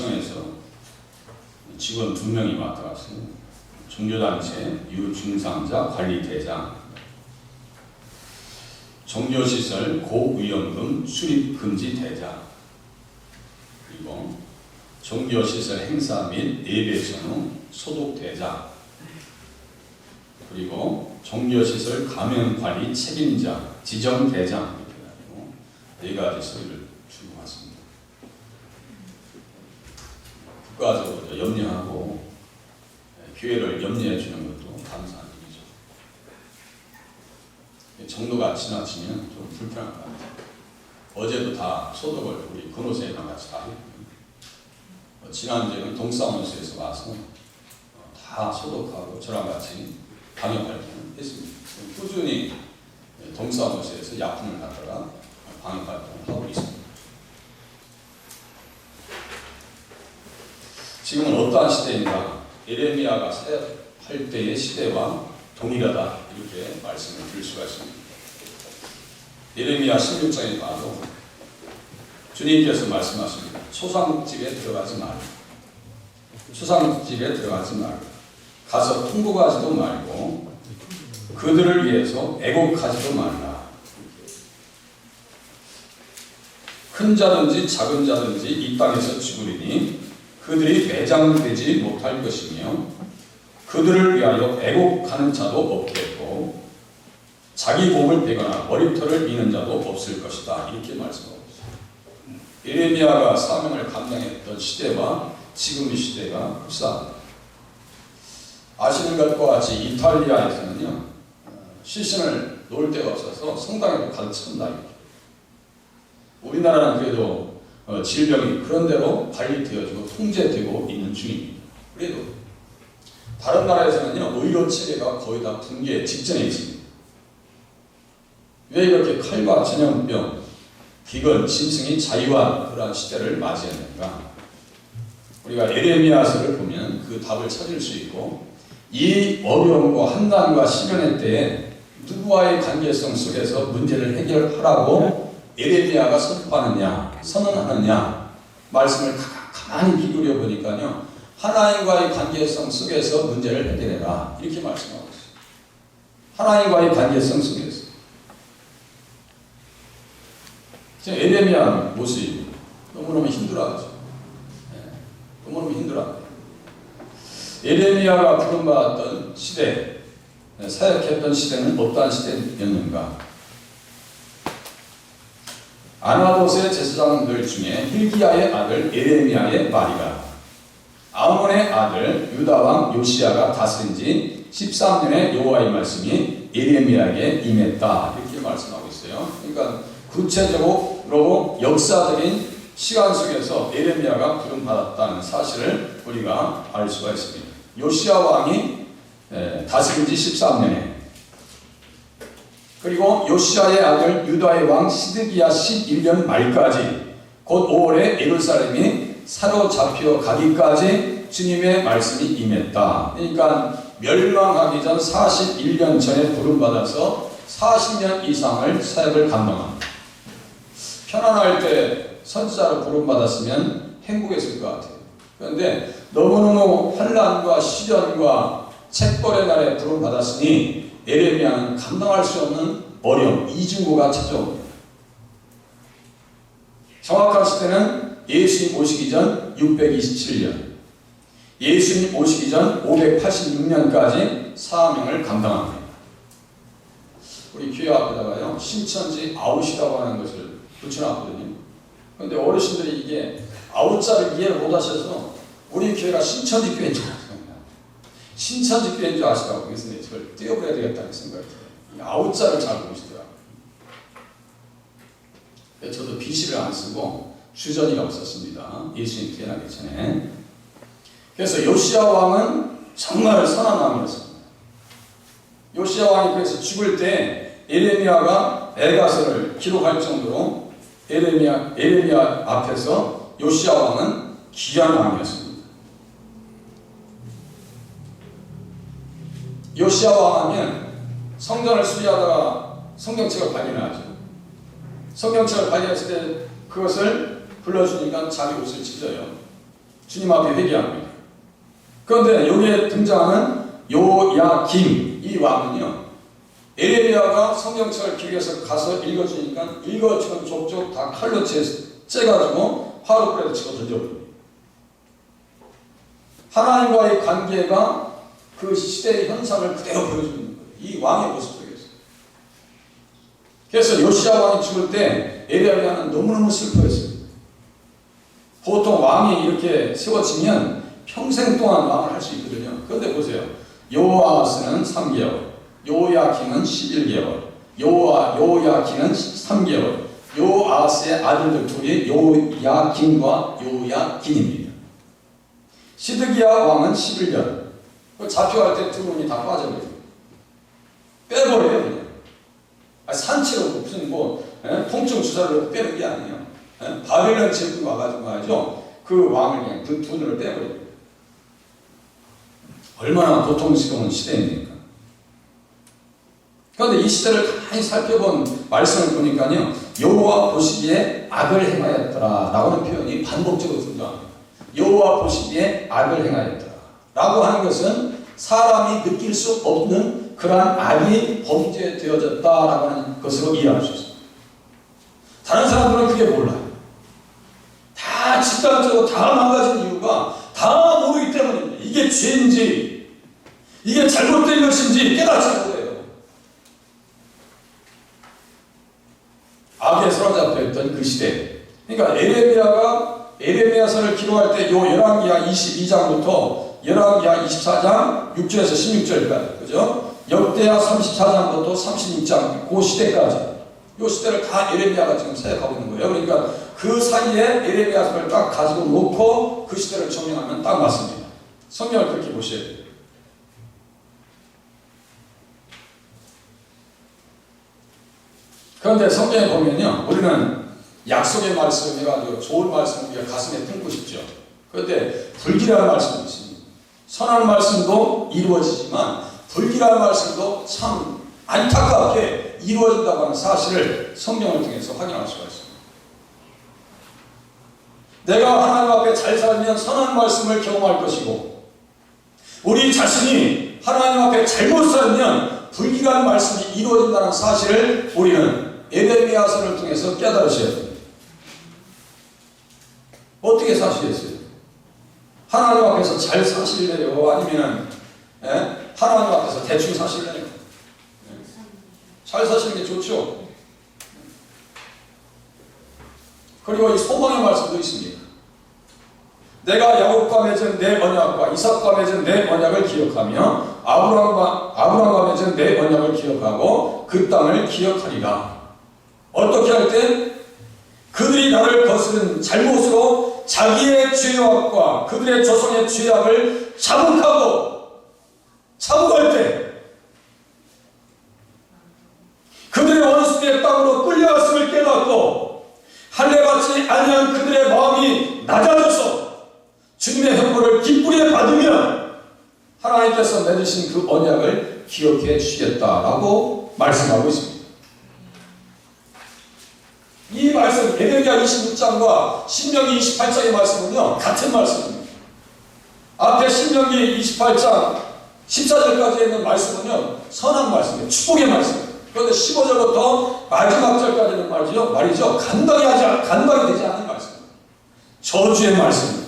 구청에서 직원 2명이 맡아갔습니다. 종교단체 유중상자 관리대장, 종교시설 고위험금 출입금지 대장, 그리고 종교시설 행사 및 예배 전후 소독 대장, 그리고 종교시설 감염관리 책임자 지정 대장, 이렇게 가지고 4가지 서류를 주고 왔습니다. 국가적으로 염려하고 교회를 염려해 주는 것도 감사한 일이죠. 정도가 지나치면 좀 불편한 것 같아요. 어제도 다 소독을 우리 근호사님랑 같이 다 했고요. 지난주에는 동사무소에서 와서 다 소독하고 저랑 같이 방역 활동을 했습니다. 꾸준히 동사무소에서 약품을 갖다가 방역 활동을 하고 있습니다. 지금은 어떠한 시대인가? 예레미야가 사역할 때의 시대와 동일하다, 이렇게 말씀을 드릴 수가 있습니다. 예레미야 16장에 봐도 주님께서 말씀하십니다. 초상집에 들어가지 말고, 초상집에 들어가지 말고, 가서 통곡하지도 말고, 그들을 위해서 애곡하지도 말라. 큰 자든지 작은 자든지 이 땅에서 죽으리니 그들이 매장되지 못할 것이며 그들을 위하여 애곡하는 자도 없겠고 자기 몸을 베거나 머리털을 미는 자도 없을 것이다, 이렇게 말씀하고 있습니다. 예레미야가 사명을 감당했던 시대와 지금의 시대가 흡사합니다. 아시는 것과 같이 이탈리아에서는요, 시신을 놓을 데가 없어서 성당에도 가득 찬다. 우리나라는 그래도 질병이 그런 대로 관리되어지고 통제되고 있는 중입니다. 그래도 다른 나라에서는요, 의료 체계가 거의 다 붕괴 직전에 있습니다. 왜 이렇게 칼과 전염병, 기근, 짐승이 자유한 그러한 시대를 맞이했는가? 우리가 예레미야서를 보면 그 답을 찾을 수 있고, 이 어려움과 한난과 시련의 때에 누구와의 관계성 속에서 문제를 해결하라고 예레미야가 선언하느냐, 말씀을 가만히 기울여 보니까요, 하나님과의 관계성 속에서 문제를 해결해라, 이렇게 말씀하고 있어요. 하나님과의 관계성 속에서. 지금 예레미야 모습이 너무너무 힘들어하죠. 너무너무 힘들어합니다. 예레미야가 부름받았던 시대, 사역했던 시대는 어떠한 시대였는가? 아나도스의 제사장들 중에 hil기야의 아들 예레미야의 말이라. 아몬의 아들 유다왕 요시야가 다스린 지 13년의 여호와의 말씀이 예레미야에게 임했다, 이렇게 말씀하고 있어요. 그러니까 구체적으로 역사적인 시간 속에서 예레미야가 부름받았다는 사실을 우리가 알 수가 있습니다. 요시야 왕이 다스린 지 13년에, 그리고 요시야의 아들 유다의 왕 시드기야 11년 말까지, 곧 5월에 예루살렘이 사로잡혀 가기까지 주님의 말씀이 임했다. 그러니까 멸망하기 전 41년 전에 부름받아서 40년 이상을 사역을 감당합니다. 편안할 때 선지자로 부름받았으면 행복했을 것 같아요. 그런데 너무너무 환난과 시련과 책벌의 날에 부름받았으니 예레미야는 감당할 수 없는 어려움, 이중고가 찾아옵니다. 정확한 시대는 예수님 오시기 전 627년, 예수님 오시기 전 586년까지 사명을 감당합니다. 우리 교회 앞에다가요, 신천지 아웃이라고 하는 것을 붙여놨거든요. 그런데 어르신들이 이게 아웃자를 이해를 못하셔서 우리 교회가 신천지 교회인 줄 아십니다. 신천지 교회인 줄 아시라고, 그래서 저를 띄워버려야 되겠다는 생각이 들어요. 아웃자를 잘 모르시더라고요. 저도 비시를 안 쓰고 주전이라고 썼습니다. 예수님 태어나기 전에. 그래서 요시야 왕은 정말 선한 왕이었습니다. 요시야 왕이 그래서 죽을 때 예레미야가 애가서를 기록할 정도로 예레미야 앞에서 요시야 왕은 귀한 왕이었습니다. 요시야 왕 하면 성전을 수리하다가 성경책을 발견하죠. 성경책을 발견했을 때 그것을 불러주니까 자기 옷을 찢어요. 주님 앞에 회개합니다. 그런데 여기에 등장하는 요야김 이 왕은요, 에레미야가 성경책을 기록해서 가서 읽어주니까 읽어주는 족족 다 칼로 째가지고 화롯불에 치고 던져버립니다. 하나님과의 관계가 그 시대의 현상을 그대로 보여주는 거예요. 이 왕의 모습 속에서. 그래서 요시야 왕이 죽을 때 에레미야는 너무너무 슬퍼했습니다. 보통 왕이 이렇게 세워지면 평생 동안 왕을 할 수 있거든요. 그런데 보세요. 요아스는 3개월, 요야킨은 11개월, 요야킨은 3개월, 요아스의 아들들 둘이 요야킨과 요야긴입니다. 시드기야 왕은 11년. 잡혀갈 때 두 분이 다 빠져버려요. 빼버려요, 그냥. 산채로 무슨 통증 주사를 놓고 빼는 게 아니에요. 바벨론 제국 와가지고 말이죠. 그 왕을 그냥 두 눈을 빼버려요. 얼마나 고통스러운 시대입니까? 그런데 이 시대를 가만히 살펴본 말씀을 보니까요, 여호와 보시기에 악을 행하였더라 라고는 표현이 반복적으로 등장합니다. 여호와 보시기에 악을 행하였더라 라고 하는 것은 사람이 느낄 수 없는 그러한 악이 범죄되어졌다라고 하는 것으로 이해할 수 있습니다. 다른 사람들은 그게 몰라요. 다 집단적으로 다 망가진 이유가 다 모르기 때문입니다. 이게 죄인지 이게 잘못된 것인지 깨닫지 못해요. 악에 사로잡혀 있던 그 시대. 그러니까 에레미야서를 기록할 때 요 열왕기하 22장부터 열왕기하 24장 6절에서 16절까지, 그죠? 역대하 34장부터 36장 그 시대까지, 요 시대를 다 에레미야가 지금 생각하고 있는 거예요. 그러니까 그 사이에 에레미야서를 딱 가지고 놓고 그 시대를 정리하면 딱 맞습니다. 성경을 그렇게 보셔야 돼요. 그런데 성경에 보면요, 우리는 약속의 말씀 해가지고 좋은 말씀을 우리가 가슴에 품고 싶죠. 그런데 불길한 말씀도 있습니다. 선한 말씀도 이루어지지만 불길한 말씀도 참 안타깝게 이루어진다고 하는 사실을 성경을 통해서 확인할 수가 있습니다. 내가 하나님 앞에 잘 살면 선한 말씀을 경험할 것이고, 우리 자신이 하나님 앞에 잘못 살면 불길한 말씀이 이루어진다는 사실을 우리는 에레미야서를 통해서 깨달으셔야 됩니다. 어떻게 사시겠어요? 하나님 앞에서 잘 사실래요? 아니면 하나님 앞에서 대충 사실래요? 잘 사시는 게 좋죠. 그리고 이 소망의 말씀도 있습니다. 내가 야곱과 맺은 내 언약과 이삭과 맺은 내 언약을 기억하며 아브라함과 맺은 내 언약을 기억하고 그 땅을 기억하리라. 어떻게 할 때? 그들이 나를 거스른 잘못으로 자기의 죄악과 그들의 조상의 죄악을 자복할 때, 그들의 원수의 땅으로 끌려갔음을 깨닫고 할례받지 아니한 그들의 마음이 낮아져서 주님의 형벌을 기쁘게 받으면 하나님께서 맺으신 그 언약을 기억해 주시겠다라고 말씀하고 있습니다. 이 말씀, 에레미야 26장과 신명기 28장의 말씀은요, 같은 말씀입니다. 앞에 신명기 28장 14절까지 있는 말씀은요, 선한 말씀이에요. 축복의 말씀이에요. 그런데 15절부터 마지막 절까지는 말이죠. 감당이 되지 않는 말씀입니다. 저주의 말씀입니다.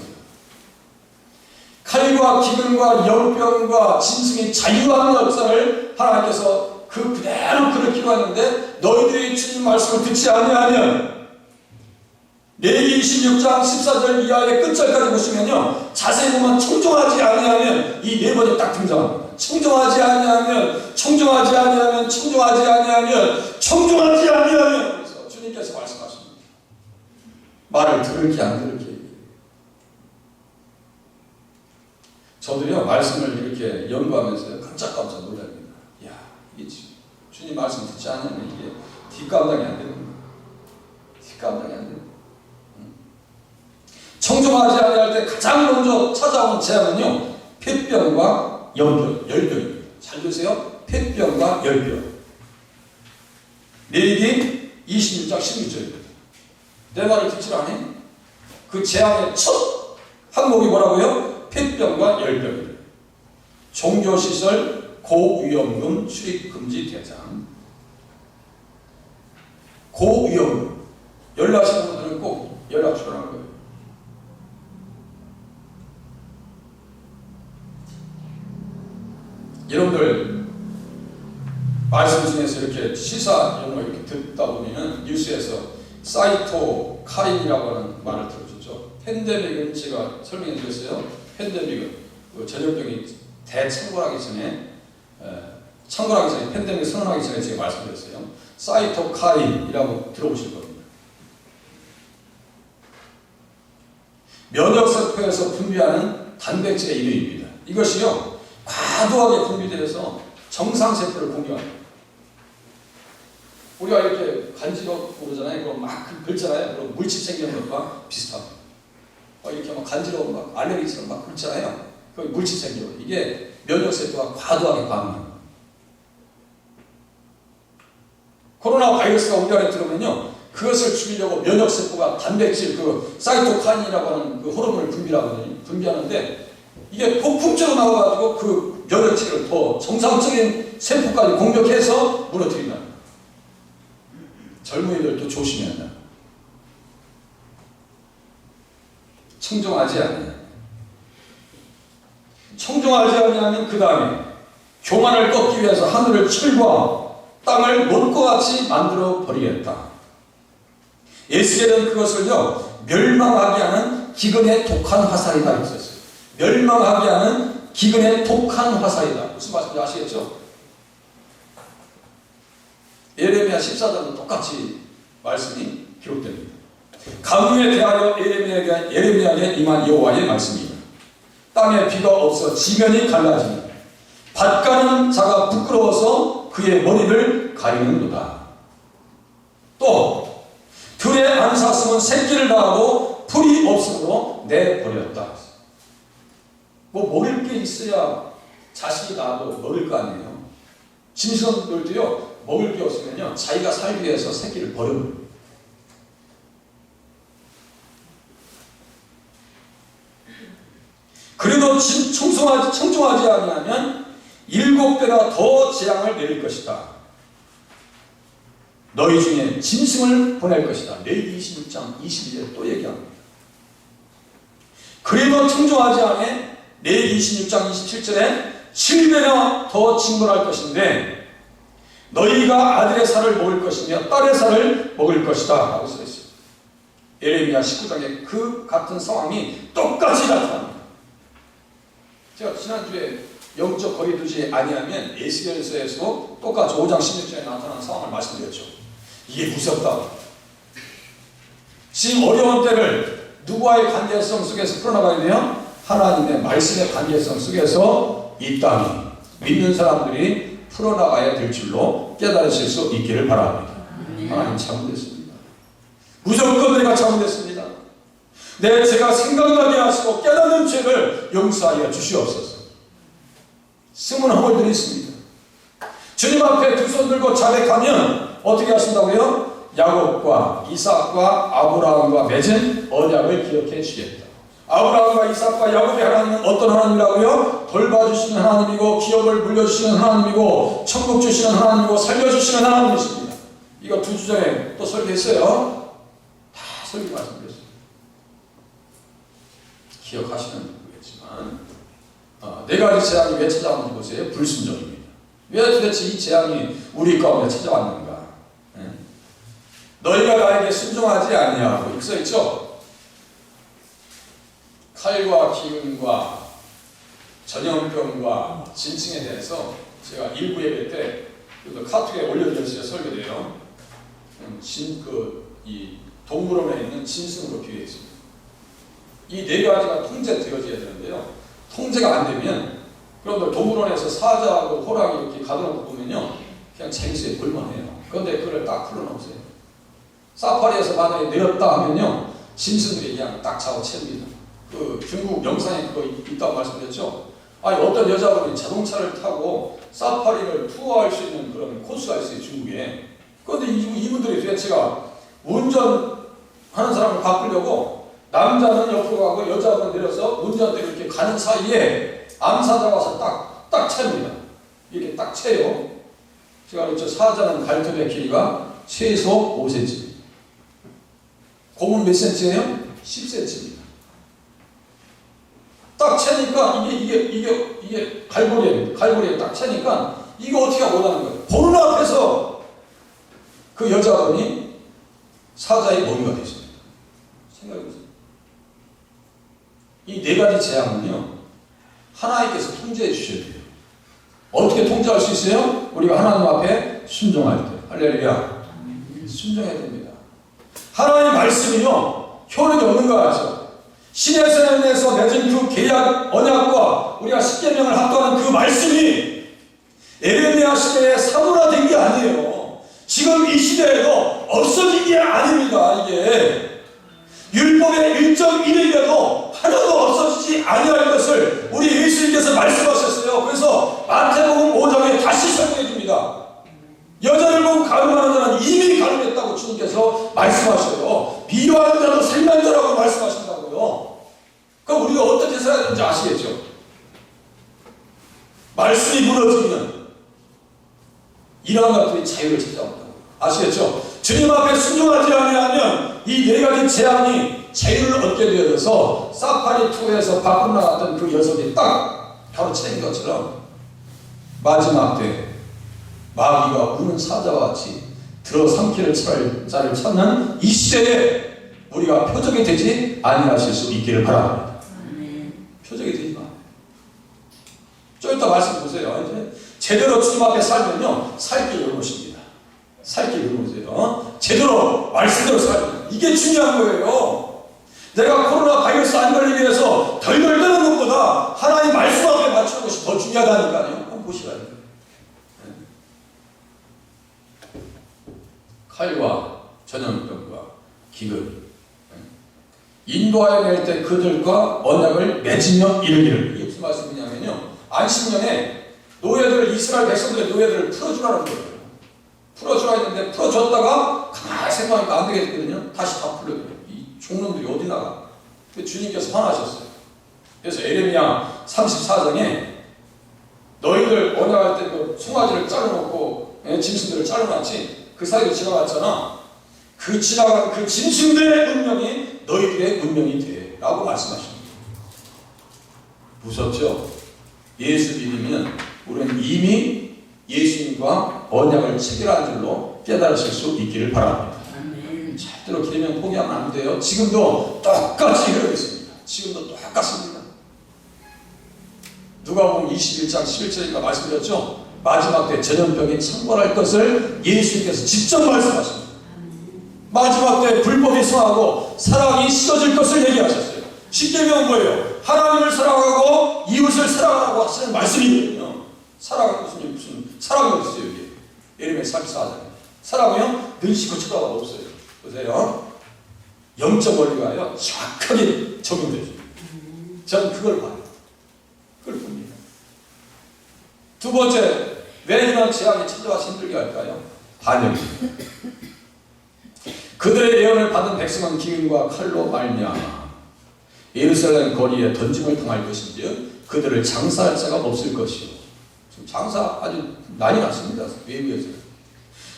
칼과 기근과 열병과 짐승이 자유하는 역사를 하나님께서 그대로 그를 기록했는데, 너희들이 주님 말씀을 듣지 아니하면, 레위기 26장 14절 이하의 끝절까지 보시면요, 자세히 보면 청종하지 아니하면 이 네 번이 딱 등장합니다. 청종하지 아니하면, 청종하지 아니하면, 청종하지 아니하면, 청종하지 아니하면. 그래서 주님께서 말씀하십니다. 말을 들을게 안 들을게. 저도요, 말씀을 이렇게 연구하면서 깜짝깜짝 놀랍니다. 이야, 이게 주님 말씀 듣지 않으면 이게 뒷감당이 안 되는 거예요. 뒷감당이 안 되는 거예요. 청종하지 아니할 때 가장 먼저 찾아오는 재앙은요, 폐병과 열병입니다. 잘 보세요. 폐병과 열병. 레위기 26장 16절입니다. 내 말을 듣지 않니? 그 재앙의 첫 항목이 뭐라고요? 폐병과 열병이다. 종교시설 고위험군 출입금지 대장. 고위험군. 연락하시는 분들은 꼭 연락 주라는 거예요. 여러분들 말씀 중에서 이렇게 시사 용어 이렇게 듣다 보면은 뉴스에서 사이토카인이라고 하는 말을 들어주죠. 팬데믹은 제가 설명해 드렸어요. 팬데믹은 그 전염병이 대창궐하기 전에 팬데믹 선언하기 전에 제가 말씀드렸어요. 사이토카인이라고 들어보실 겁니다. 면역세포에서 분비하는 단백질의 이름입니다. 이것이요 과도하게 분비되어서 정상세포를 공격합니다. 우리가 이렇게 간지럽고 그러잖아요. 그럼 막 긁잖아요. 그럼 물집 생기는 것과 비슷합니다. 이렇게 막 간지러워 막 알레르기처럼 막 긁잖아요. 그 물집 생겨요. 이게 면역세포가 과도하게 반응합니다. 코로나 바이러스가 우리 안에 들어오면요, 그것을 죽이려고 면역세포가 단백질, 그 사이토카인이라고 하는 그 호르몬을 분비하는데 이게 폭풍적으로 나와가지고 그 면역체를 더 정상적인 세포까지 공격해서 무너뜨린다. 젊은이들도 조심해야 한다. 청정하지 않냐. 청정하지 않냐면 그 다음에 교만을 꺾기 위해서 하늘을 철과 땅을 못과 같이 만들어 버리겠다. 에스겔은 그것을요 멸망하게 하는 기근의 독한 화살이다 했었어요. 멸망하게 하는 기근의 독한 화살이다. 무슨 말인지 아시겠죠? 예레미야 14장도 똑같이 말씀이 기록됩니다. 가뭄에 대하여 예레미야에게 임한 여호와의 말씀입니다. 땅에 비가 없어 지면이 갈라지니 밭 가는 자가 부끄러워서 그의 머리를 가리는도다. 또 들에 안 샀으면 새끼를 낳고 풀이 없으므로 내버렸다. 뭐 먹을 게 있어야 자식이 낳아도 먹을 거 아니에요. 짐승들도요 먹을 게 없으면요 자기가 살기 위해서 새끼를 버려버려요. 그래도 청종하지 아니하면 7배나 더 재앙을 내릴 것이다. 너희 중에 짐승을 보낼 것이다. 레위기 26장 22절에 또 얘기합니다. 그래도 청종하지 않아 레위기 26장 27절에 7배나 더 징벌할 것인데 너희가 아들의 살을 먹을 것이며 딸의 살을 먹을 것이다 라고 써있어요. 예레미야 19장에 그 같은 상황이 똑같이 나타납니다. 제가 지난주에 영적 거리 두지 아니하면 에스겔서에서도 똑같이 5장 16절에 나타난 상황을 말씀드렸죠. 이게 무섭다. 지금 어려운 때를 누구와의 관계성 속에서 풀어나가야 돼요? 하나님의 말씀의 관계성 속에서 이 땅이 믿는 사람들이 풀어나가야 될 줄로 깨달으실 수 있기를 바랍니다. 하나님 잘못했습니다. 무조건 내가 잘못했습니다. 제가 생각나게 하시고 깨닫는 죄를 용서하여 주시옵소서. 숨은 허물들이 있습니다. 주님 앞에 두 손 들고 자백하면 어떻게 하신다고요? 야곱과 이삭과 아브라함과 맺은 언약을 기억해 주시겠다. 아브라함과 이삭과 야곱의 하나님은 어떤 하나님이라고요? 돌봐주시는 하나님이고 기업을 물려주시는 하나님이고 천국 주시는 하나님이고 살려주시는 하나님이십니다. 이거 2주 전에 또 설교했어요. 다 설교 말씀드렸어요. 기억하시는 거겠지만 4가지 재앙이 왜 찾아왔는지 보세요. 불순종입니다. 왜 도대체 이 재앙이 우리 가운데 찾아왔는가? 너희가 나에게 순종하지 아니하고 이렇게 써있죠. 칼과 기근과 전염병과 진층에 대해서 제가 일부 예배 때 카톡에 올려드렸어요. 설교돼요. 이 동물원에 있는 짐승으로 비유했습니다. 이 4가지가 통제되어져야 되는데요. 통제가 안 되면 그런데 동물원에서 사자하고 호랑이 이렇게 가둬놓고 보면요 그냥 재밌어요. 볼만해요. 그런데 그걸 딱 풀어놓으세요. 사파리에서 만약에 내렸다 하면요 짐승들이 그냥 딱 잡아채립니다. 그 중국 영상에 그거 있다고 말씀드렸죠. 아니 어떤 여자분이 자동차를 타고 사파리를 투어할 수 있는 그런 코스가 있어요. 중국에. 그런데 이분들이 도대체가 운전하는 사람을 바꾸려고 남자는 옆으로 가고 여자는 내려서 운전대로 이렇게 가는 사이에 암사자가 와서 딱 챕니다. 이렇게 딱 채요. 제가 그랬죠. 사자는 발톱의 길이가 최소 5cm. 곰은 몇 cm예요? 10cm입니다. 딱 채니까 이게 갈고리에 딱 채니까 이거 어떻게 못하는 거예요? 보는 앞에서 그 여자분이 사자의 머리가 되십니다. 생각해보세요. 이 네 가지 재앙은요, 하나님께서 통제해 주셔야 돼요. 어떻게 통제할 수 있어요? 우리가 하나님 앞에 순종할 때. 할렐루야. 순종해야 됩니다. 하나님의 말씀이요, 효력이 없는 거 같죠? 신의 세상에서 맺은 그 계약, 언약과 우리가 십계명을 합동하는 그 말씀이 에레미야 시대에 사물화된 게 아니에요. 지금 이 시대에도 없어진 게 아닙니다. 이게 율법의 1.1일에도 하나도 없어지지 아니할 것을 우리 예수님께서 말씀하셨어요. 그래서 마태복음 5장에 다시 설명해 줍니다. 여자를 보고 가늠하는 자는 이미 가늠했다고 주님께서 말씀하셔요. 비유하는 자도 살만 자라고 말씀하신다고요. 그럼 우리가 어떻게 살아야 되는지 아시겠죠? 말씀이 무너지면 이러한 것들이 자유를 찾아온다고 아시겠죠? 주님 앞에 순종하지 아니하면 이 네 가지 재앙이 자유를 얻게 되어서 사파리 투에서 밖으로 나갔던 그 녀석이 딱 가로채인 것처럼 마지막 때 마귀가 우는 사자와 같이 들어삼키는 자를 찾는 이 시대에 우리가 표적이 되지 아니하실 수 있기를 바랍니다. 표적이 되지 마. 좀 이따 말씀 보세요. 이제 제대로 주님 앞에 살면요, 살 길 열어놓으십니다. 살 길 열어놓으세요. 제대로 말씀대로 살면 이게 중요한 거예요. 내가 코로나 바이러스 안 걸리기 위해서 덜덜 떠는 것보다 하나님 말씀 앞에 맞추는 것이 더 중요하다니까요. 한번 보시라요. 칼과 전염병과 기근 인도하여 낼 때 그들과 언약을 맺으며 이르기를. 이게 무슨 말씀이냐면요, 안식년에 노예들, 이스라엘 백성들의 노예들을 풀어주라는 거예요. 풀어주라 했는데 풀어줬다가 가만히 생각하니까 안 되겠거든요. 다시 다 풀려요. 이 종놈들이 어디 나가? 주님께서 화나셨어요. 그래서 에레미야 34장에 너희들 언약할 때 그 송아지를 잘라놓고 짐승들을 잘라놨지, 그 사이로 지나갔잖아. 그 지나간 그 짐승들의 운명이 너희들의 운명이 돼 라고 말씀하십니다. 무섭죠? 예수 믿으면 우리는 이미 예수님과 언약을 체결한 줄로 깨달으실 수 있기를 바랍니다. 절대로 계명 포기하면 안 돼요. 지금도 똑같이 이러고 있습니다. 지금도 똑같습니다. 누가복음 21장 11절인가 말씀드렸죠? 마지막 때 전염병이 창궐할 것을 예수님께서 직접 말씀하십니다. 마지막 때 불법이 성하고 사랑이 식어질 것을 얘기하셨어요. 십계명은 뭐예요? 하나님을 사랑하고 이웃을 사랑하라고 하시는 말씀이거든요. 사랑은 무슨 사랑이 없어요. 여기 예레미야 34장 사랑은요 능시고 쳐다가 없어요. 보세요. 영적 원리가요 정확하게 적용되죠. 저는 그걸 봐요. 그걸 봅니다. 두 번째, 왜 이런 재앙이 찾아와서 힘들게 할까요? 반역입니다. 그들의 예언을 받은 백성은 기근과 칼로 말미암아 예루살렘 거리에 던짐을 당할 것인지 그들을 장사할 자가 없을 것이요. 지금 장사 아주 난이 났습니다. 외부에서.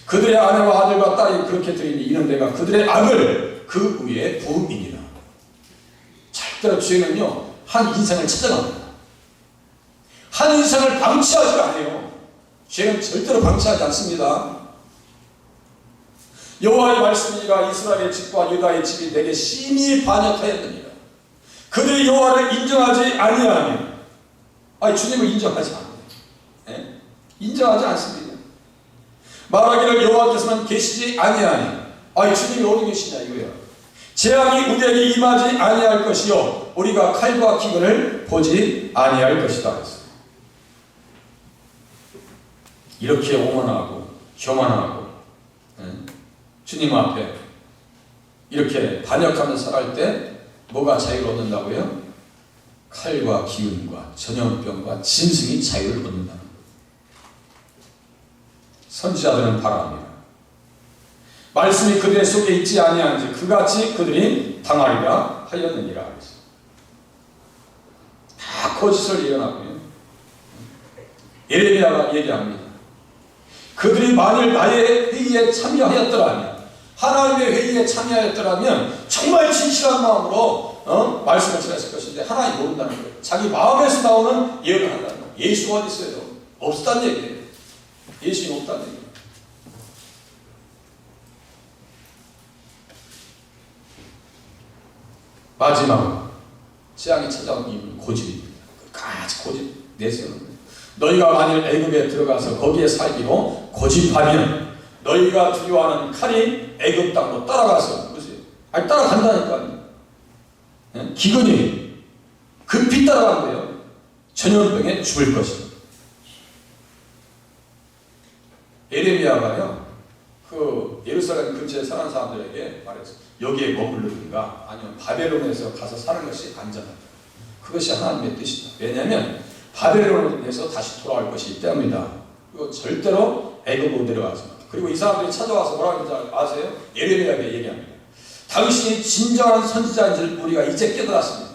그들의 아내와 아들과 딸이 그렇게 들이니 이는 내가 그들의 악을 그 위에 부음이니라. 절대로 죄는요 한 인생을 찾아갑니다. 한 인생을 방치하지 않아요. 죄는 절대로 방치하지 않습니다. 여호와의 말씀이니가 이스라엘의 집과 유다의 집이 내게 심히 반역하였느니라. 그들이 여호와를 인정하지 아니하면, 주님을 인정하지 않아요. 네? 인정하지 않습니다. 말하기를 여호와께서는 계시지 아니하니, 주님이 어디 계시냐 이거야. 재앙이 우리에게 임하지 아니할 것이요 우리가 칼과 기근을 보지 아니할 것이다. 이렇게 오만하고 교만하고 주님 앞에 이렇게 반역하면서 살아갈 때 뭐가 자유를 얻는다고요? 칼과 기근과 전염병과 짐승이 자유를 얻는다는 거예요. 선지자들은 바라합니다. 말씀이 그들의 속에 있지 아니한지 그같이 그들이 당하리라 하였느니라 그랬어요. 다 거짓을 예언하고요. 예레미야가 얘기합니다. 그들이 만일 나의 회의에 참여하였더라면, 하나님의 회의에 참여하였더라면 정말 진실한 마음으로 말씀을 전했을 것인데 하나님 모른다는 거예요. 자기 마음에서 나오는 예언을 한다는 거예요. 예수가 어디 있어요? 없었다는 얘기예요. 예수는 없다는 얘기예요. 마지막으로 재앙이 찾아온 이유는 고집입니다. 끝까지 고집 내세우는 거예요. 너희가 만일 애굽에 들어가서 거기에 살기로 고집하면 너희가 두려워하는 칼이 애굽 땅으로 따라가서 보세요. 아니 따라간다니까요. 기근이 급히 따라간대요. 전염병에 죽을 것입니다. 예레미야가요, 그 예루살렘 근처에 사는 사람들에게 말했어요. 여기에 머무르든가 아니면 바벨론에서 가서 사는 것이 안전하다. 그것이 하나님의 뜻이다. 왜냐하면 바벨론에서 다시 돌아올 것이기 때문이다. 그리고 절대로 애굽으로 내려가지 마. 그리고 이 사람들이 찾아와서 뭐라고 하는지 아세요? 예레미야에게 얘기합니다. 당신이 진정한 선지자인 줄 우리가 이제 깨달았습니다.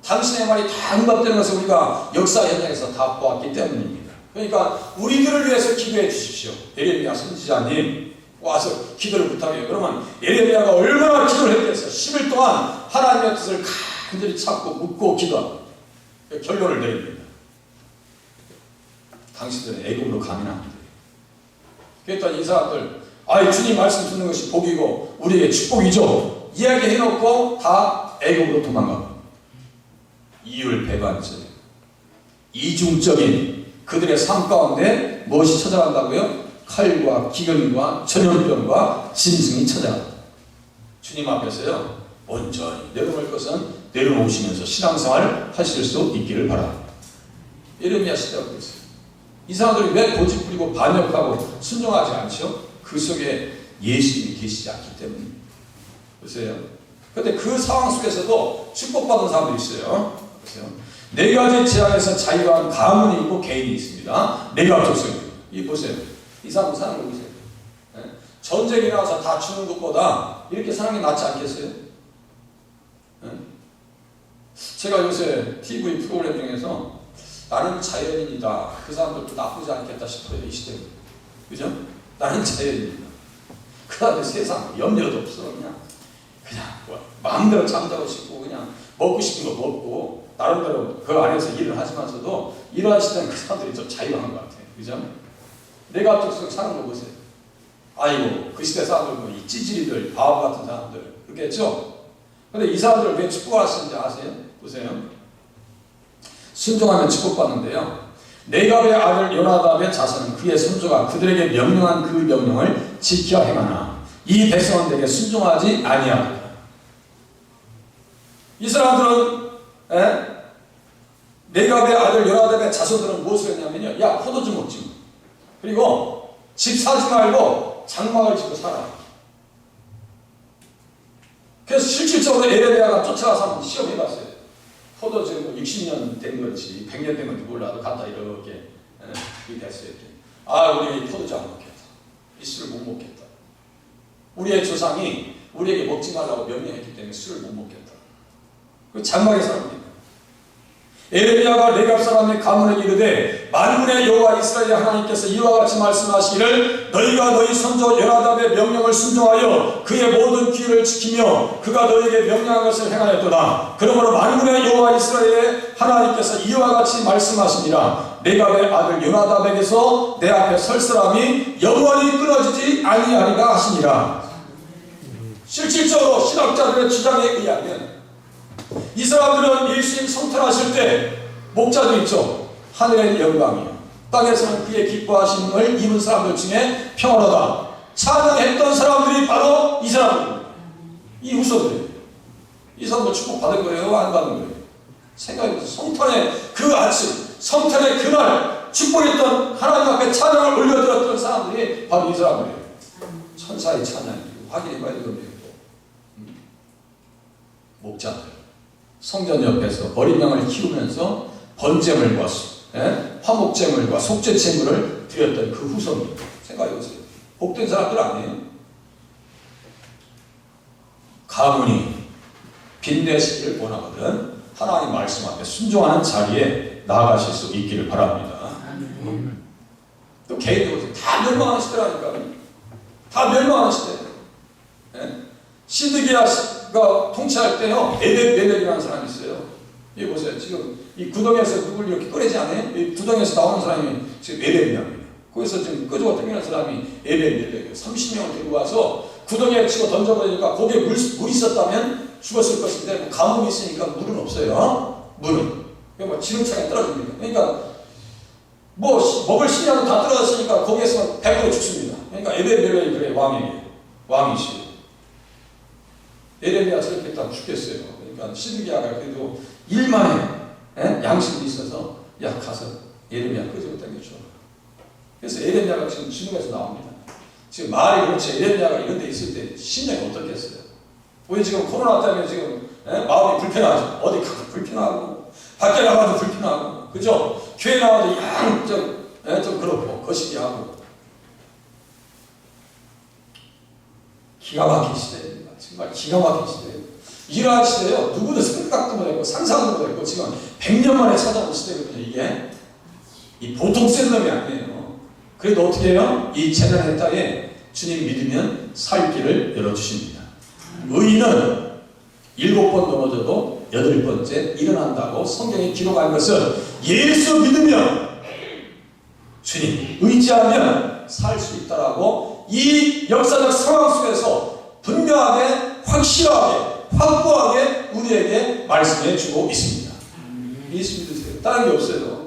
당신의 말이 다 응답되는 것을 우리가 역사 현장에서 다 보았기 때문입니다. 그러니까 우리들을 위해서 기도해 주십시오. 예레미야 선지자님 와서 기도를 부탁해요. 그러면 예레미야가 얼마나 기도를 했겠어요. 10일 동안 하나님의 뜻을 간절히 찾고 묻고 기도하고 결론을 내립니다. 당신들은 애굽으로 가면 안 돼요. 그랬더니 이 사람들 아이 주님 말씀 듣는 것이 복이고 우리에게 축복이죠. 이야기해놓고 다 애굽으로 도망가고 이율 배반죄 이중적인 그들의 삶 가운데 무엇이 찾아간다고요? 칼과 기근과 전염병과 짐승이 찾아간다. 주님 앞에서요 온전히 내려놓을 것은 내려놓으시면서 신앙생활 하실 수 있기를 바랍니다. 예레미야 시대가 그랬어요. 이 사람들이 왜 고집 부리고 반역하고 순종하지 않죠? 그 속에 예수님이 계시지 않기 때문입니다. 보세요. 그런데 그 상황 속에서도 축복받은 사람들이 있어요. 보세요. 네 가지 재앙에서 자유한 가문이 있고 개인이 있습니다. 네 가지 족속입니다. 이 보세요. 이 사람 사는 거 보세요. 네? 전쟁이 나와서 다 죽는 것보다 이렇게 사는 게 낫지 않겠어요? 네? 제가 요새 TV 프로그램 중에서 나는 자연인이다. 그 사람들도 나쁘지 않겠다 싶어요. 이 시대에. 그죠? 나는 자연인이다. 그 다음에 세상 염려도 없어. 그냥 뭐 마음대로 잠자고 싶고 그냥 먹고 싶은 거 먹고 나름대로 그 안에서 일을 하지만서도 일하실 때는 그 사람들이 좀 자유한 것 같아요. 그죠? 내가 족속 사는 거 보세요. 아이고 그 시대 사람들 뭐 이 찌질이들 바보 같은 사람들 그렇겠죠? 근데 이 사람들을 왜 축복을 하시는지 아세요? 보세요. 순종하면 축복받는데요. 네갑의 아들 요나답의 자손은 그의 손주가 그들에게 명령한 그 명령을 지켜 행하나 이 백성은 내게 순종하지 아니하리라. 이 사람들은 네갑의 아들 요나답의 자손들은 무엇을 했냐면요. 야 포도주 먹지 마. 그리고 집 사지 말고 장막을 짓고 살아. 그래서 실질적으로 예레미야가 쫓아가서 한번 시험해봤어요. 포도주 60년 된 건지 100년 된 건지 몰라도 갖다 이렇게 됐어요. 아 우리 포도주 안 먹겠다. 이 술을 못 먹겠다. 우리의 조상이 우리에게 먹지 말라고 명령했기 때문에 술을 못 먹겠다. 그 장막의 사람입니다. 예레미야가 네갑 사람의 가문에 이르되 만군의 여호와 이스라엘 하나님께서 이와 같이 말씀하시기를 너희가 너희 손주 요나답의 명령을 순종하여 그의 모든 규율을 지키며 그가 너희에게 명령한 것을 행하였도다. 그러므로 만군의 여호와 이스라엘의 하나님께서 이와 같이 말씀하시니라 네갑의 아들 요나답에게서 내 앞에 설 사람이 영원히 끊어지지 아니하리라 하시니라. 실질적으로 신학자들의 주장에 의하면 이 사람들은 예수님 성탄하실 때 목자들 있죠. 하늘의 영광이요 땅에서는 그의 기뻐하심을 입은 사람들 중에 평안하다 찬양했던 사람들이 바로 이 사람들입니다. 이 후손들이에요. 이 사람들 축복받은 거예요? 안 받은 거예요? 생각해보세요. 성탄의 그 아침 성탄의 그날 축복했던 하나님 앞에 찬양을 올려드렸던 사람들이 바로 이 사람들이에요. 천사의 찬양이고 확인해봐야 되거든요. 목자들 성전 옆에서 어린 양을 키우면서 번제물과 화목제물과 속죄제물을 드렸던 그 후손입니다. 생각해보세요. 복된 사람들 아니에요? 가문이 빚내시기를 원하거든 하나님 말씀 앞에 순종하는 자리에 나아가실 수 있기를 바랍니다. 또 개인적으로 다 멸망하는 시대라니까. 다 멸망하는 시대. 예? 시드기야가 통치할 때요 에벨이라는 사람이 있어요. 이 보세요. 지금 이 구덩이에서 누굴 이렇게 꺼내지 않아요? 이 구덩이에서 나오는 사람이 지금 에벨이라고요. 거기서 지금 끄집어 당기는 사람이 에벨이에요. 30명을 데리고 와서 구덩이에 치고 던져버리니까 거기에 물 있었다면 죽었을 것인데 뭐 감옥이 있으니까 물은 없어요. 물은. 그러니까 지름차게 떨어집니다. 그러니까 뭐 먹을 식량도 다 떨어졌으니까 거기에서 100% 죽습니다. 그러니까 에벨이 그래 왕이시요. 에레미야 저렇게 딱 죽겠어요. 그러니까 시드기야가 그래도 일만에 양심이 있어서 야 가서 에레미야 끄집어 당겨줘. 그래서 에레미야가 지금 진흥에서 나옵니다. 지금 말이 그렇지 에레미야가 이런 데 있을 때 심령이 어떻겠어요? 우리 지금 코로나 때문에 지금 마음이 불편하죠. 어디 가도 불편하고 밖에 나가도 불편하고 그죠? 교회 나와도 좀 그렇고 거시기하고 기가 막힌 시대입니다. 정말 기가 막힌 시대예요. 이러한 시대요. 누구도 생각도 못했고 상상도 못했고 지금 100년 만에 찾아온 시대거든요. 이게 이 보통 센 놈이 아니에요. 그래도 어떻게 해요? 이 재난의 때에 주님 믿으면 살 길을 열어주십니다. 의인은 7번 넘어져도 8번째 일어난다고 성경에 기록한 것은 예수 믿으면 주님 의지하면 살 수 있다라고 이 역사적 상황 속에서 분명하게 확실하게 확고하게 우리에게 말씀해 주고 있습니다. 예수 믿으세요. 다른 게 없어요.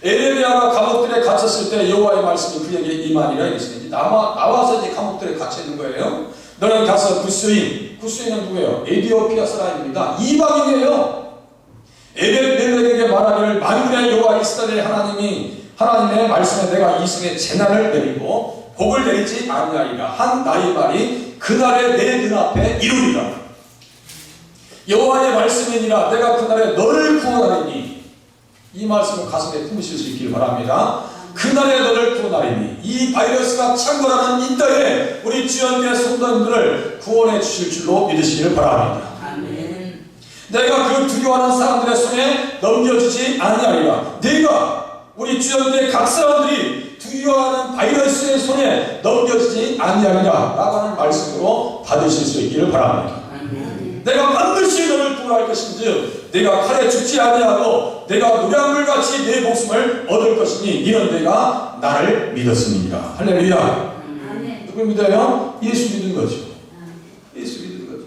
에레미야가 감옥들에 갇혔을 때 여호와의 말씀이 그에게 임하니라 이랬습니다. 나와서 이제 감옥들에 갇혀 있는 거예요. 너는 가서 구스인은 누구예요? 에디오피아 사람입니다. 이방인이에요. 에벨멜렉에게 말하기를 만군의 여호와 이스라엘 하나님의 말씀에 내가 이승에 재난을 내리고 복을 내리지 아니하리라 한 나의 말이 그날에 내 눈앞에 이루리라. 여호와의 말씀이니라 내가 그날에 너를 구원하리니 이 말씀을 가슴에 품으실 수 있기를 바랍니다. 그날에 너를 구원하리니 이 바이러스가 창궐하는 이 때에 우리 주연교회 성도님들을 구원해 주실 줄로 믿으시기를 바랍니다. 아멘. 내가 그 두려워하는 사람들의 손에 넘겨주지 아니하리라. 내가 우리 주연교회 각 사람들이 두려워하는 바이러스의 손에 넘겨주지 아니하리라 라고 하는 말씀으로 받으실 수 있기를 바랍니다. 내가 반드시 너를 구원할 것인즉 내가 칼에 죽지 아니하고 내가 노량물같이 내 목숨을 얻을 것이니 이런 내가 나를 믿었습니다. 할렐루야. 누굴 믿어요? 예수 믿는 거죠. 예수 믿는 거죠.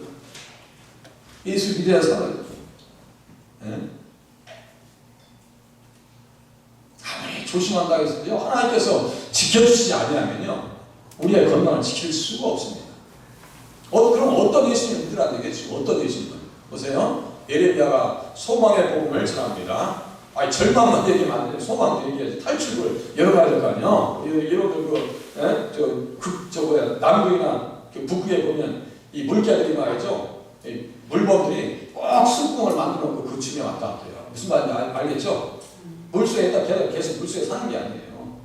예수 믿어야 살아요. 아무리 조심한다고 해서요 하나님께서 지켜주시지 아니하면요 우리의 건강을 지킬 수가 없습니다. 그럼 어떤 예수님을 믿으라 되겠죠? 어떤 예수님을? 보세요. 에레미야가 소망의 복음을 전합니다. 아니 절망만 얘기하면 안 돼요. 소망도 얘기해야지. 탈출을 열어가야 될 거 아니에요. 여러분들 남극이나 북극에 보면 이 물개들이 말이죠. 이 물범들이 꼭 숨구멍을 만들어 놓고 그 주변에 왔다 갔다 해요. 무슨 말인지 알겠죠? 물속에 있다 계속 물속에 사는 게 아니에요.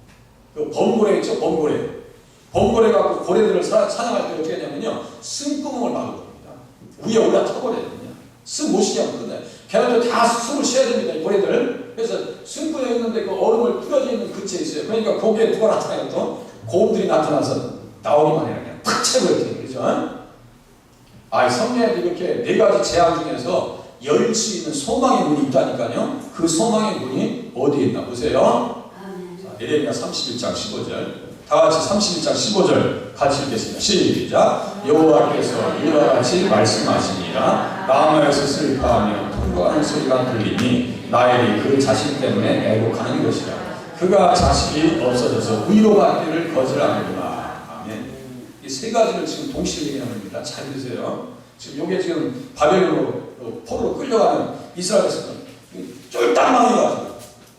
그 범고래 있죠? 범고래 갖고 고래들을 사냥할 때 어떻게 하냐면요 숨구멍을 막아버립니다. 위에 올라 쳐버려요. 숨 못 쉬게 하면 끝나요. 걔네들 다 숨을 쉬어야 됩니다. 이 고래들. 그래서 숨구멍에 있는데 그 얼음을 뿌려져 있는 근처에 있어요. 그러니까 거기에 누가 나타나요? 또 곰들이 나타나서 나오기만 해요. 그냥 탁 채버려요. 그죠? 성경에 이렇게 4가지 재앙 중에서 열 수 있는 소망의 문이 있다니까요. 그 소망의 문이 어디에 있나 보세요. 에레미야 31장 15절. 다 같이 31장 15절 같이 읽겠습니다. 시작. 여호와께서 이와 같이 말씀하시니라. 라마에서 슬퍼하며 통곡하는 소리가 들리니 라헬이 그 자식 때문에 애곡하는 것이라. 그가 자식이 없어져서 위로받기를 거절하는구나. 아멘. 이 3가지를 지금 동시에 얘기하는 겁니다. 잘 들으세요. 지금 이게 지금 바벨론으로 포로로 끌려가는 이스라엘에서는 쫄딱망해가지고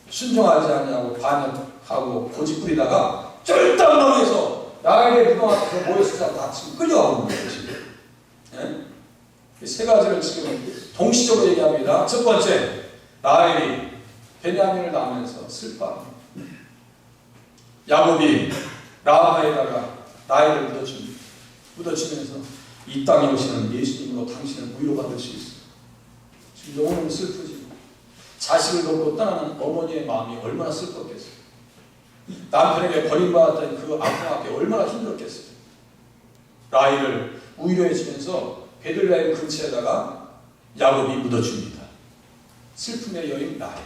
순종하지 않냐고 반역하고 고집 부리다가 쫄딱망해서 나에게 무덤 앞에서 모여서 다 지금 끌려가고 있는 거예요. 네? 이 3가지를 지금 동시적으로 얘기합니다. 첫 번째, 라헬이 베냐민을 낳으면서 슬퍼합니다. 야곱이 라마에다가 라헬을 묻어주면서 이 땅에 오시는 예수님으로 당신은 위로받을 수 있어요. 지금 영혼은 슬프지. 자식을 놓고 떠나는 어머니의 마음이 얼마나 슬펐겠어요. 남편에게 버림받았던 그 아픔 앞에 얼마나 힘들었겠어요. 라헬을 위로해주면서 베들레헴 근처에다가 야곱이 묻어줍니다. 슬픔의 여인 라헬.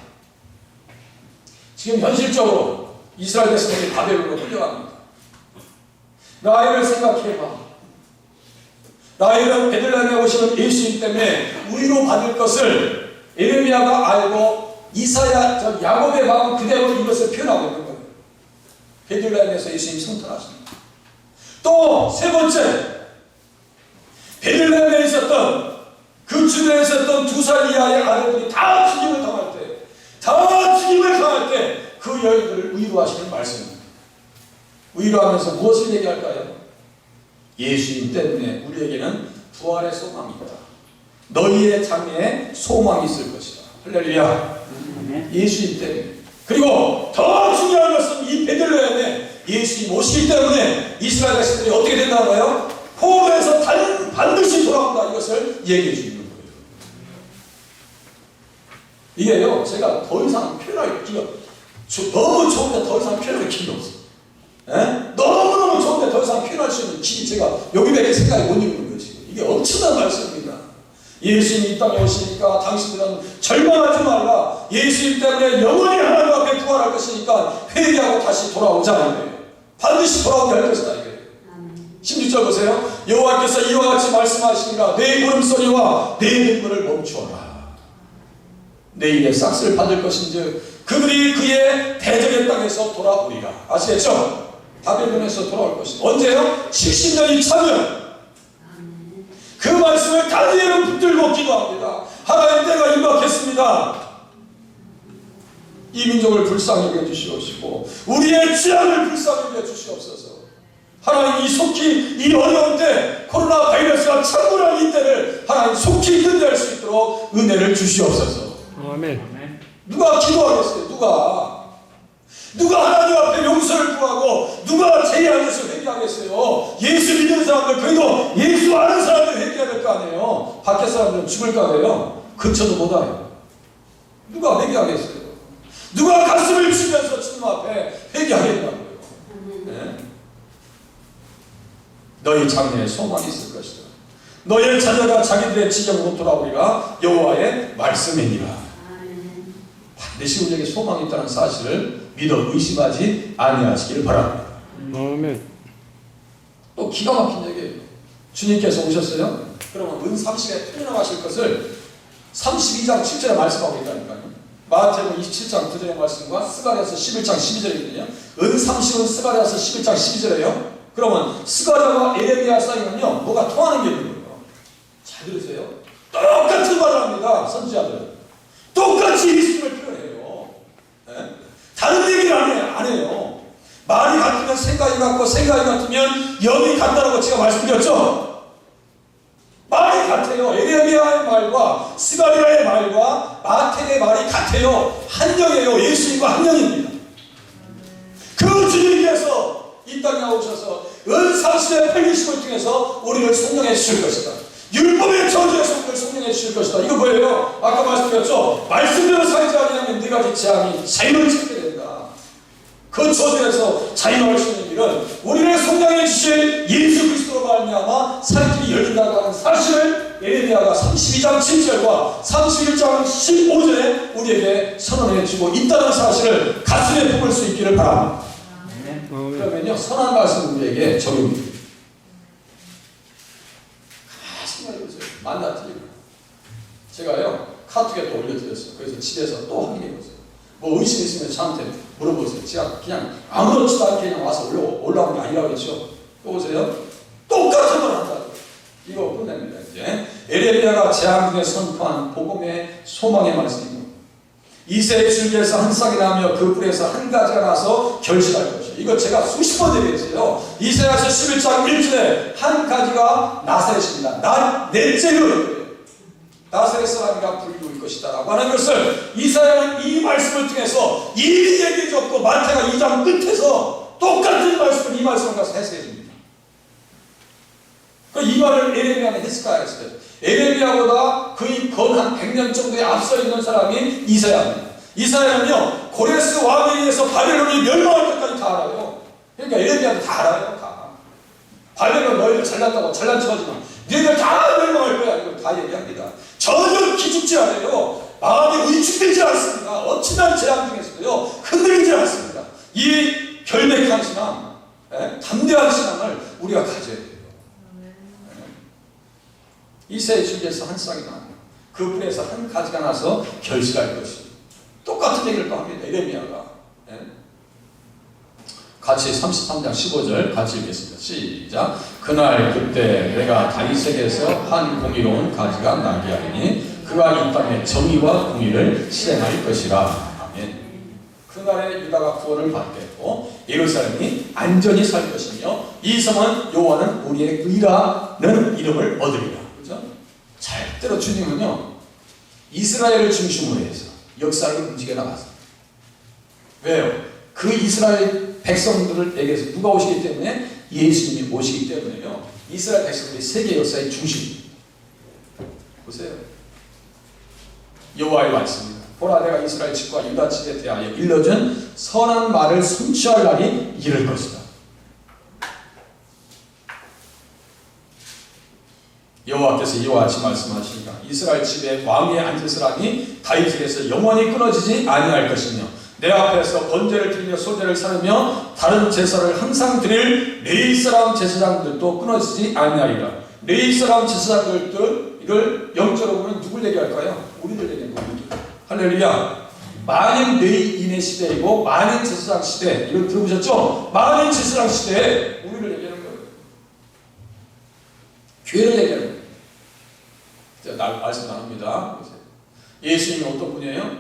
지금 현실적으로 이스라엘 백성들이 바벨론으로 끌려갑니다. 라헬을 생각해봐. 라헬은 베들레헴에 오시는 예수님 때문에 위로받을 것을 에레미야가 알고 이사야, 야곱의 마음 그대로 이것을 표현하고 있는 거예요. 베들레헴에서 예수님이 성탄하십니다. 또 세 번째, 베들레헴에 있었던 그 주변에 있었던 2살 이하의 아들들이 다 죽임을 당할 때 그 여인들을 위로하시는 말씀입니다. 위로하면서 무엇을 얘기할까요? 예수님 때문에 우리에게는 부활의 소망이 있다. 너희의 장래에 소망이 있을 것이다. 할렐루야. 예수님 때문에. 그리고 더 중요한 것은 이 베들레헴에 예수님 오시기 때문에 이스라엘 백성들이 어떻게 된다고요? 포로에서 반드시 돌아온다. 이것을 얘기해 주는 거예요. 이게요, 제가 더 이상 표현할 기가 너무 좋은데 더 이상 표현할 기가 없어요. 너무너무 좋은데 더 이상 표현할 수 있는 길이 제가 여기밖에 생각이 못 있는 거예요. 이게 엄청난 말씀입니다. 예수님이 이 땅에 오시니까 당신들은 절망하지 말라. 예수님 때문에 영원히 하나님 앞에 부활할 것이니까 회개하고 다시 돌아오자는 거예요. 반드시 돌아오게 할 것이다. 이게 16절 보세요. 여호와께서 이와 같이 말씀하시니라. 내 울음소리와 내 눈물을 멈추어라. 내일의 싹스를 받을 것인즉 그들이 그의 대적의 땅에서 돌아오리라. 아시겠죠? 바벨론에서 돌아올 것이다. 언제요? 70년이 차면. 그 말씀을 다니엘은 붙들고 기도합니다. 하나님 때가 임박했습니다. 이 민족을 불쌍히 해주시옵시고 우리의 죄악을 불쌍히 해주시옵소서. 하나님 속히 이 어려운 때 코로나 바이러스가 창궐한 이 때를 하나님 속히 끝낼 수 있도록 은혜를 주시옵소서. 아멘. 누가 기도하겠어요? 누가 하나님 앞에 용서를 구하고 누가 제의하면서 회개하겠어요? 예수 믿는 사람들, 그래도 예수 아는 사람들 회개해야 될 거 아니에요? 밖에 사람들은 죽을까 봐요. 근처도 못 와요. 누가 회개하겠어요? 누가 가슴을 치면서 주님 앞에 회개하겠다고요? 네? 너희 장래에 소망이 있을 것이다. 너희의 자녀가 자기들의 지경으로 돌아오리라. 여호와의 말씀이니라. 반드시 우리에게 소망이 있다는 사실을 믿어 의심하지 아니하시길 바랍니다. 아멘. 또 기가 막힌 얘기예요. 주님께서 오셨어요. 그러면 은 30에 통일하실 것을 32장 7절에 말씀하고 있다니까요. 마태복음 27장 9절의 말씀과 스가랴서 11장 12절이거든요. 은 30은 스가랴서 11장 12절이에요. 그러면 스가랴와 에레미야 사이는요, 뭐가 통하는 게 있는 거예요. 잘 들으세요. 똑같은 말을 합니다. 선지자들은. 똑같이 예수님을 표현해요. 네? 다른 얘기를 안 해요. 말이 같으면 생각이 같고 생각이 같으면 영이 같다고 제가 말씀드렸죠. 말이 같아요. 에레미야의 말과 스가랴의 말과 마태의 말이 같아요. 한 영이에요. 예수님과 한 영입니다. 그 주님께서 이 땅에 오셔서 은삼십의 펠리심을 통해서 우리를 성령해 주실 것이다. 율법의 저주에서 우리를 성령해 주실 것이다. 이거 뭐예요? 아까 말씀드렸죠. 말씀대로 살지 않으면 네 가지 재앙이 자유를 찾게 된다. 그 저주에서 자유할 수 있는 일은 우리를 성령해 주실 예수 그리스도로 말미암아 살 길이 열린다고 하는 사실을 에레미야가 32장 7절과 31장 15절에 우리에게 선언해 주고 있다는 사실을 가슴에 품을 수 있기를 바랍니다. 그러면요, 선한 말씀 우리에게 적용됩니다. 생각해보세요. 만나 틀리고. 제가요, 카톡에 또 올려드렸어요. 그래서 집에서 또 확인해보세요. 뭐 의심 있으면 저한테 물어보세요. 제가 그냥 아무렇지도 않게 그냥 와서 올라온 게 아니라겠죠. 또 보세요. 똑같은 걸 한다고. 이거 끝냅니다. 이제 에레미야가 재앙 중에 선포한 복음의 소망의 말씀입니다. 이새의 줄기에서 한 싹이 나며 그 뿔에서 한 가지가 나서 결실할 것이요. 이거 제가 수십 번 얘기했어요. 이사야서 11장 1절에 한 가지가 나사렛입니다. 넷째로 나사렛 사람이가 불리울 것이다 라고 하는 것을 이사야는 이 말씀을 통해서 이미 얘기해 줬고 마태가 2장 끝에서 똑같은 말씀을 이 말씀을 가서 해석해 줍니다. 그 이 말을 에레미야는 헤스키야가 했어요. 에레미야보다 거의 건 한 100년 정도에 앞서 있는 사람이 이사야입니다. 이사야는요, 고레스 왕에 의해서 바벨론이 멸망할 때까지 다 알아요. 그러니까 에레미야도 다 알아요. 다. 바벨론 너희들 잘났다고 잘난 척하지만 너희들 다 멸망할 거야. 이걸 다 얘기합니다. 전혀 기죽지 않아요. 마음이 위축되지 않습니다. 어찌나 재앙 중에서도요, 흔들리지 않습니다. 이 결백한 신앙, 담대한 신앙을 우리가 가져야 돼요. 이새의 줄기에서 한 쌍이 나요. 그 뿌리에서 한 가지가 나서 결실할 것이. 똑같은 얘기를 또 합니다. 에레미야가. 같이 33장 15절 같이 읽겠습니다. 시작. 그날 그때 내가 다윗에게서 한 공의로운 가지가 나게 하리니 그가 이 땅에 정의와 공의를 실행할 것이라. 아멘. 그날에 유다가 구원을 받겠고 예루살렘이 안전히 살 것이며 이 성은 여호와는 우리의 의라는 이름을 얻으리라. 그죠? 절대로 주님은요, 이스라엘을 중심으로 해서 역사를 움직여 나갔습니다. 왜요? 그 이스라엘 백성들에게서 누가 오시기 때문에? 예수님이 오시기 때문에요. 이스라엘 백성들이 세계 역사의 중심입니다. 보세요. 여호와의 말씀입니다. 보라, 내가 이스라엘 집과 유다 집에 대하여 일러준 선한 말을 성취할 날이 이를 것이다. 여호와께서 이와 같이 말씀하시니까 이스라엘 집에 왕위에 앉을 사람이 다윗에게서 영원히 끊어지지 아니할 것이며 내 앞에서 번제를 드리며 소제를 사르며 다른 제사를 항상 드릴 레위 사람 제사장들도 끊어지지 아니하리라. 레위 사람 제사장들도 이걸 영적으로 보면 누굴 얘기할까요? 우리들 얘기하는 겁니다. 할렐루야. 만인 레위인의 시대이고 만인 제사장 시대, 이걸 들어보셨죠? 만인 제사장 시대에 우리를 얘기하는 거예요. 교회를 얘기하는 거예요. 제가 말씀 나눕니다. 예수님이 어떤 분이에요?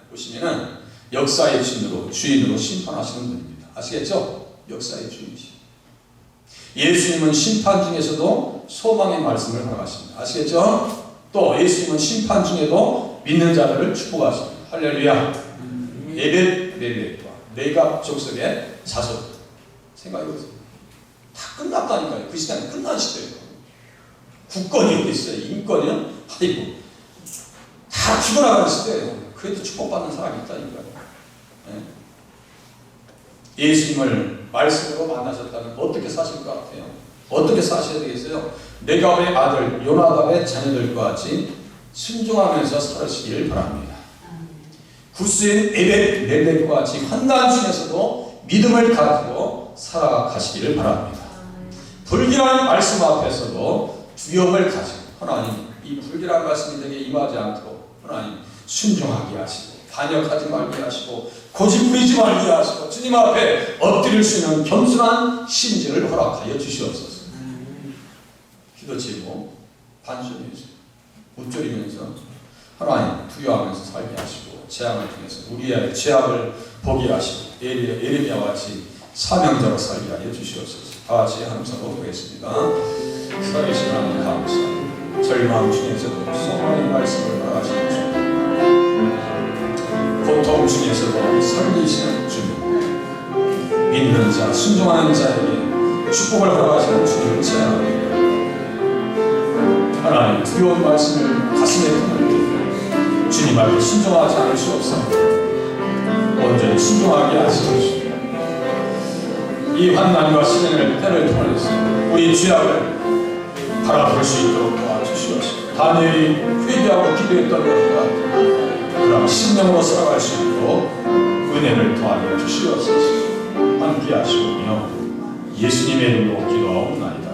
보시면은 역사의 주인으로 심판하시는 분입니다. 아시겠죠? 역사의 주인이시죠. 예수님은 심판 중에서도 소망의 말씀을 허락하십니다. 아시겠죠? 또 예수님은 심판 중에도 믿는 자들을 축복하십니다. 할렐루야. 예벳 멜렉과 레갑 족속의 자손. 생각해보세요. 다 끝났다니까요. 그 시대는 끝난 시대예요. 국권이 어디 있어요? 인권이요? 아이고, 다 죽어나가는 시대예요. 그래도 축복받는 사람이 있다니까요. 예수님을 말씀으로 만나셨다면 어떻게 사실 것 같아요? 어떻게 사셔야 되겠어요? 레갑의 아들 요나답의 자녀들과 같이 순종하면서 살으시기를 바랍니다. 구스인 에벳 멜렉과 같이 환난 중에서도 믿음을 가지고 살아가시기를 바랍니다. 불길한 말씀 앞에서도 두려움을 가지고 하나님, 이 불길한 말씀이 내게 임하지 않도록 하나님 순종하게 하시고 반역하지 말게 하시고 고집부리지 말게 하시고 주님 앞에 엎드릴 수 있는 겸손한 심지를 허락하여 주시옵소서. 기도치고 반수면서 웃조리면서 하나님 두려워하면서 살게 하시고 재앙을 통해서 우리의 죄악을 보게 하시고 예레미야와 같이 사명자로 살게 하여 주시옵소서. 다 같이 함성으로 보겠습니다. 살아계신 하나님 감사합니다. 절망 중에서도 소망의 말씀을 허락하시는 주님, 고통 중에서도 살리시는 주님, 믿는 자, 순종하는 자에게 축복을 허락하시는 주님을 제안합니다. 하나님, 두려운 말씀을 가슴에 품을 때 주님 앞에 순종하지 않을 수 없사옵니다. 온전히 순종하게 하시옵소서. 이 환난과 시련을 때를 통해서 우리 죄악을 바라볼 수 있도록 도와주시옵소서. 다니엘이 회개하고 기도했던 것과 그럼 신령으로 살아갈 수 있도록 은혜를 더하여 주시옵소서. 함께 하시오며 예수님의 이름으로 기도하옵나이다.